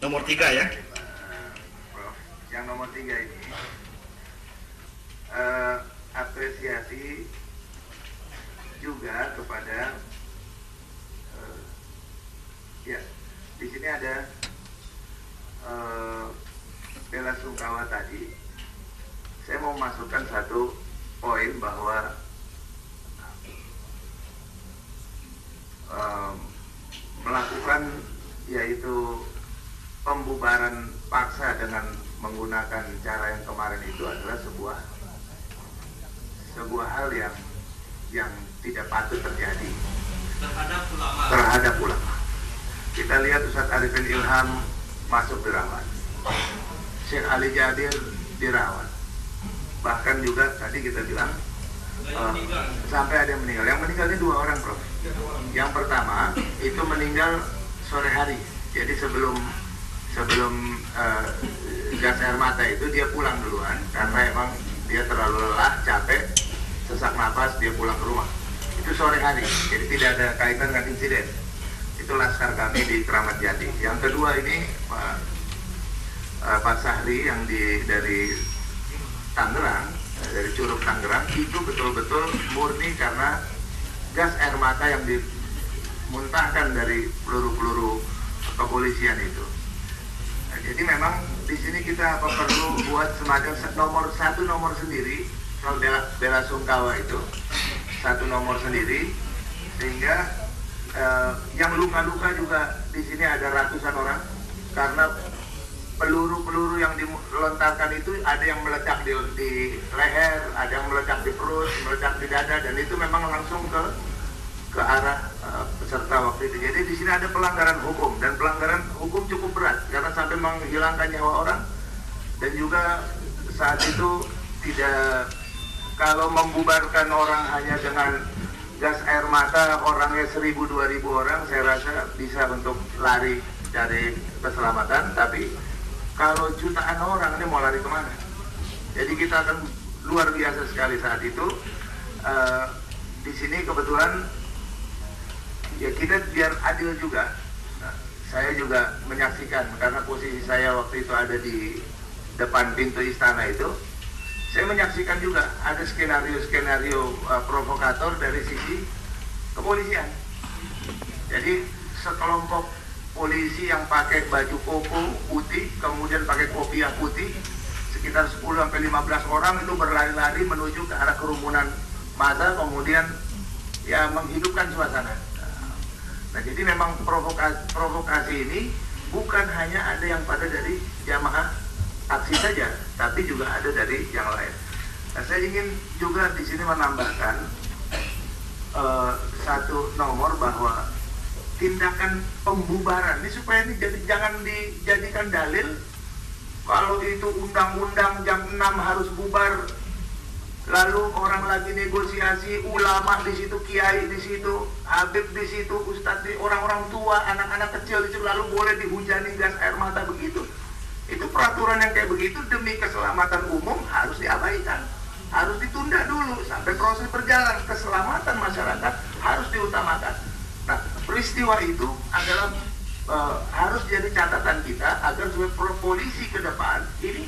Nomor 3 ya. Prof, yang nomor 3 ini apresiasi juga kepada ya, di sini ada bela sungkawa tadi. Saya mau masukkan satu poin bahwa melakukan yaitu pembubaran paksa dengan menggunakan cara yang kemarin itu adalah sebuah hal yang tidak patut terjadi terhadap ulama. Kita lihat Ustadz Arifin Ilham masuk dirawat, Syekh Ali Jadir dirawat, bahkan juga tadi kita bilang sampai ada yang meninggal. Yang meninggal ini 2 orang, Prof. Yang pertama itu meninggal sore hari, jadi sebelum gas air mata itu dia pulang duluan karena emang dia terlalu lelah, capek, sesak napas, dia pulang ke rumah. Itu sore hari, jadi tidak ada kaitan dengan insiden. Itu laskar kami di Keramat Jati. Yang kedua ini Pak Sahri yang dari Tangerang, dari Curug Tangerang, itu betul-betul murni karena gas air mata yang dimuntahkan dari peluru-peluru kepolisian itu. Nah, jadi memang di sini kita perlu buat semacam nomor sendiri soal bela sungkawa itu, satu nomor sendiri, sehingga yang luka-luka juga di sini ada ratusan orang karena peluru-peluru yang dilontarkan itu ada yang meledak di leher, ada yang meledak di perut, meledak di dada, dan itu memang langsung ke arah peserta waktu itu. Jadi di sini ada pelanggaran hukum, dan pelanggaran hukum cukup berat karena sampai menghilangkan nyawa orang, dan juga saat itu tidak, kalau membubarkan orang hanya dengan gas air mata orangnya 1.000-2.000 orang, saya rasa bisa untuk lari dari keselamatan. Tapi kalau jutaan orang ini mau lari kemana? Jadi kita akan luar biasa sekali saat itu. Di sini kebetulan ya kita biar adil juga. Nah, saya juga menyaksikan karena posisi saya waktu itu ada di depan pintu istana itu. Saya menyaksikan juga ada skenario provokator dari sisi kepolisian. Jadi sekelompok polisi yang pakai baju koko putih, kemudian pakai kopiah putih, sekitar 10-15 orang itu berlari-lari menuju ke arah kerumunan massa, kemudian ya menghidupkan suasana. Nah, jadi memang provokasi ini bukan hanya ada yang pada dari jamaah aksi saja, tapi juga ada dari yang lain. Nah, saya ingin juga di sini menambahkan satu nomor bahwa tindakan pembubaran ini supaya ini jangan dijadikan dalil kalau itu undang-undang jam 6 harus bubar, lalu orang lagi negosiasi, ulama di situ, kiai di situ, habib di situ, ustadz, orang-orang tua, anak-anak kecil di situ, lalu boleh dihujani gas air mata begitu. Itu peraturan yang kayak begitu demi keselamatan umum harus diabaikan, harus ditunda dulu sampai proses berjalan. Keselamatan masyarakat harus diutamakan. Nah, peristiwa itu adalah harus jadi catatan kita agar supaya polisi ke depan ini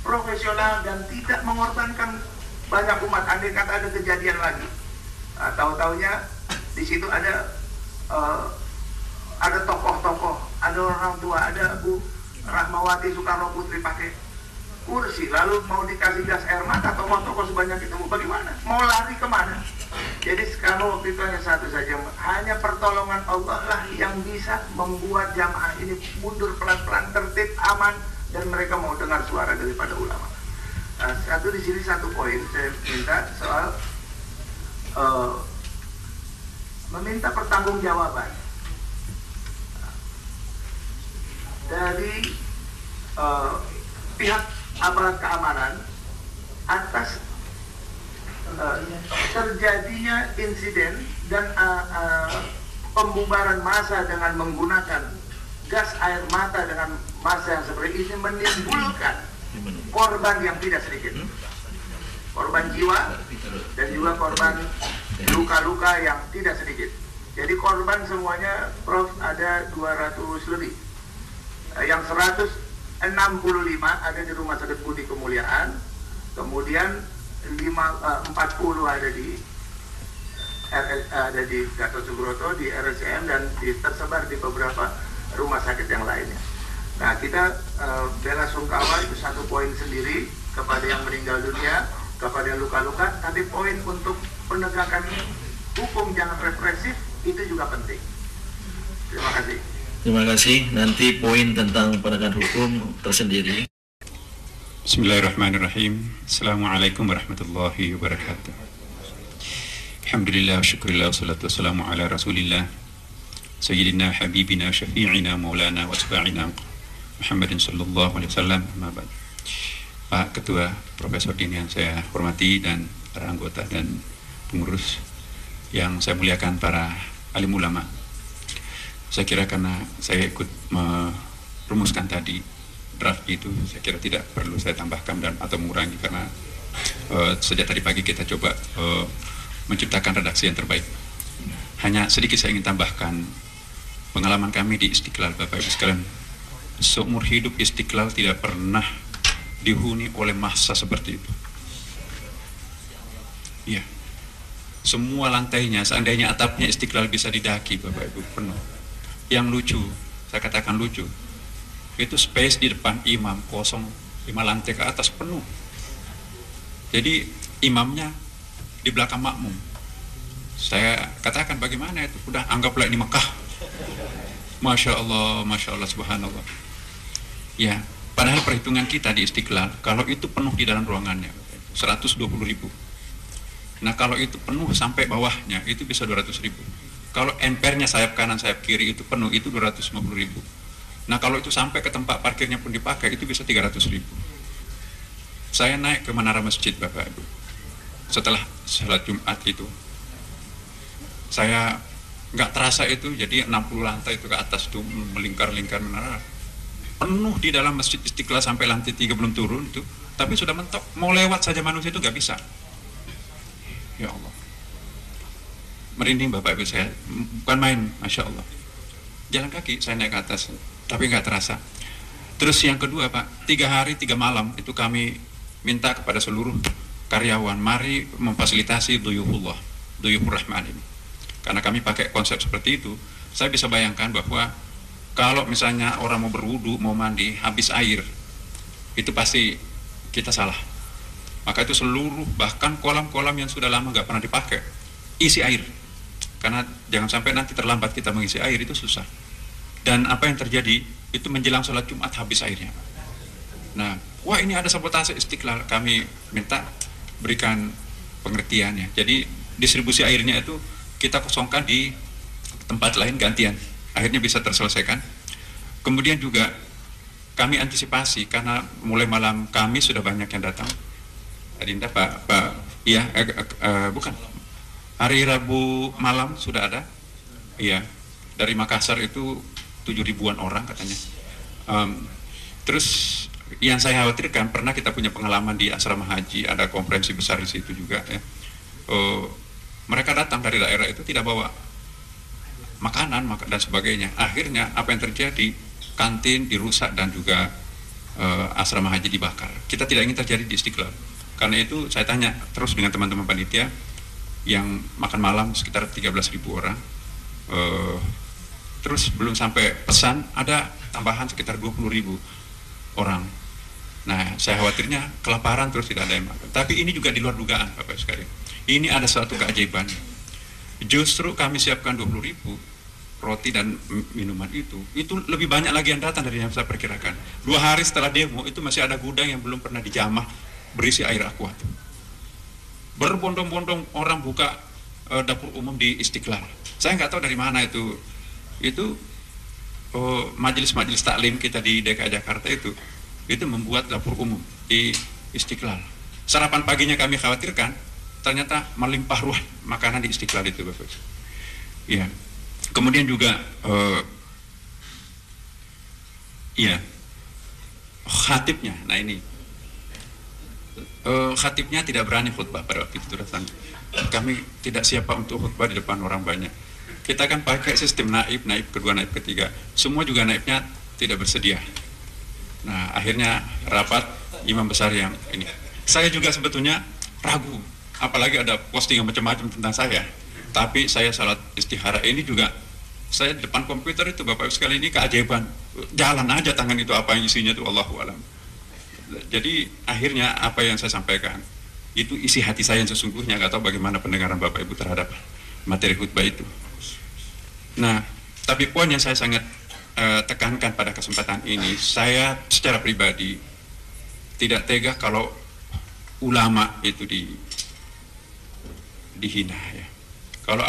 profesional dan tidak mengorbankan banyak umat. Andai kata ada kejadian lagi, tahu-taunya di situ ada tokoh-tokoh, ada orang tua, ada Bu Rahmawati Soekarno Putri pakai kursi, lalu mau dikasih gas air mata atau mau tokoh sebanyak itu, bagaimana? Mau lari kemana? Jadi sekarang waktu itu hanya satu saja, hanya pertolongan Allah lah yang bisa membuat jamaah ini mundur pelan-pelan, tertib, aman, dan mereka mau dengar suara daripada ulama. Satu di sini satu poin saya minta soal meminta pertanggungjawaban dari pihak aparat keamanan atas terjadinya insiden dan pembubaran massa dengan menggunakan gas air mata dengan massa yang seperti ini menimbulkan korban yang tidak sedikit, korban jiwa dan juga korban luka-luka yang tidak sedikit. Jadi korban semuanya, Prof, ada 200 lebih. yang 165 ada di Rumah Sakit Budi Kemuliaan, kemudian 40 ada di Gatot Subroto, di RSCM, dan tersebar di beberapa rumah sakit yang lainnya. Nah, kita bela sungkawa itu satu poin sendiri kepada yang meninggal dunia, kepada yang luka-luka, tapi poin untuk penegakan hukum jangan represif itu juga penting. Terima kasih. Terima kasih. Nanti poin tentang penegakan hukum tersendiri. Bismillahirrahmanirrahim. Assalamualaikum warahmatullahi wabarakatuh. Alhamdulillah, syukurillah, wassalatu wassalamu ala rasulillah Sayyidina habibina syafi'ina maulana wa asba'ina Muhammadin sallallahu alaihi wasallam. Pak Ketua, Profesor Dini yang saya hormati, dan para anggota dan pengurus yang saya muliakan, para alim ulama. Saya kira karena saya ikut merumuskan tadi draft itu, saya kira tidak perlu saya tambahkan atau mengurangi, karena sejak tadi pagi kita coba menciptakan redaksi yang terbaik. Hanya sedikit saya ingin tambahkan pengalaman kami di Istiqlal, Bapak Ibu sekalian. Seumur hidup Istiqlal tidak pernah dihuni oleh massa seperti itu. Iya. Semua lantainya, seandainya atapnya Istiqlal bisa didaki, Bapak Ibu, penuh. Yang lucu, saya katakan lucu, itu space di depan imam kosong, 5 lantai ke atas penuh. Jadi imamnya di belakang makmum. Saya katakan bagaimana itu, udah anggaplah ini Mekah. Masya Allah, subhanallah. Ya, padahal perhitungan kita di Istiqlal, kalau itu penuh di dalam ruangannya 120.000. Nah, kalau itu penuh sampai bawahnya itu bisa 200.000. Kalau empernya sayap kanan sayap kiri itu penuh, itu 250.000. Nah, kalau itu sampai ke tempat parkirnya pun dipakai, itu bisa 300.000. Saya naik ke menara masjid, Bapak Ibu, setelah salat Jumat itu, saya nggak terasa itu, jadi 60 lantai itu ke atas tuh melingkar-lingkar menara, penuh di dalam masjid Istiqlal sampai lantai 3 belum turun itu, tapi sudah mentok, mau lewat saja manusia itu nggak bisa. Ya Allah, merinding Bapak Ibu, saya bukan main, Masya Allah. Jalan kaki saya naik ke atas, tapi nggak terasa. Terus yang kedua, Pak, 3 hari 3 malam itu kami minta kepada seluruh karyawan, mari memfasilitasi duyufullah, duyufur rahman ini. Karena kami pakai konsep seperti itu, saya bisa bayangkan bahwa kalau misalnya orang mau berwudu, mau mandi, habis air, itu pasti kita salah. Maka itu seluruh, bahkan kolam-kolam yang sudah lama nggak pernah dipakai, isi air. Karena jangan sampai nanti terlambat kita mengisi air, itu susah. Dan apa yang terjadi, itu menjelang sholat Jumat habis airnya. Nah, wah ini ada sabotase Istiqlal, kami minta berikan pengertiannya. Jadi distribusi airnya itu kita kosongkan di tempat lain gantian, akhirnya bisa terselesaikan. Kemudian juga kami antisipasi, karena mulai malam kami sudah banyak yang datang. Adinda, bukan, hari Rabu malam sudah ada, iya, dari Makassar itu 7.000-an orang katanya. Terus yang saya khawatirkan, pernah kita punya pengalaman di asrama haji, ada konferensi besar di situ juga ya. Mereka datang dari daerah itu tidak bawa makanan dan sebagainya. Akhirnya apa yang terjadi, kantin dirusak dan juga asrama haji dibakar. Kita tidak ingin terjadi di Istiqlal. Karena itu saya tanya terus dengan teman-teman panitia yang makan malam sekitar 13.000 orang. Terus belum sampai pesan ada tambahan sekitar 20.000 orang. Nah, saya khawatirnya kelaparan terus tidak ada yang makan. Tapi ini juga di luar dugaan, Bapak sekalian. Ini ada suatu keajaiban. Justru kami siapkan 20.000 roti dan minuman itu lebih banyak lagi yang datang dari yang saya perkirakan. 2 hari setelah demo itu masih ada gudang yang belum pernah dijamah berisi air aqua. Berbondong-bondong orang buka dapur umum di Istiqlal. Saya nggak tahu dari mana itu majelis-majelis taklim kita di DKI Jakarta itu membuat dapur umum di Istiqlal. Sarapan paginya kami khawatirkan, ternyata melimpah ruah makanan di Istiqlal itu, Bapak. Iya. Kemudian juga khatibnya. Nah ini khatibnya tidak berani khutbah pada waktu itu datang. Kami tidak siap untuk khutbah di depan orang banyak. Kita kan pakai sistem naib kedua, naib ketiga. Semua juga naibnya tidak bersedia. Nah, akhirnya rapat imam besar yang ini. Saya juga sebetulnya ragu, apalagi ada postingan macam-macam tentang saya. Tapi saya salat istihara ini juga, saya di depan komputer itu Bapak Ibu sekali ini keajaiban. Jalan aja tangan itu apa yang isinya itu Allahu alam. Jadi akhirnya apa yang saya sampaikan itu isi hati saya yang sesungguhnya. Nggak tahu bagaimana pendengaran Bapak Ibu terhadap materi khutbah itu. Nah, tapi poin yang saya sangat tekankan pada kesempatan ini, saya secara pribadi tidak tega kalau ulama itu dihina ya. Kalau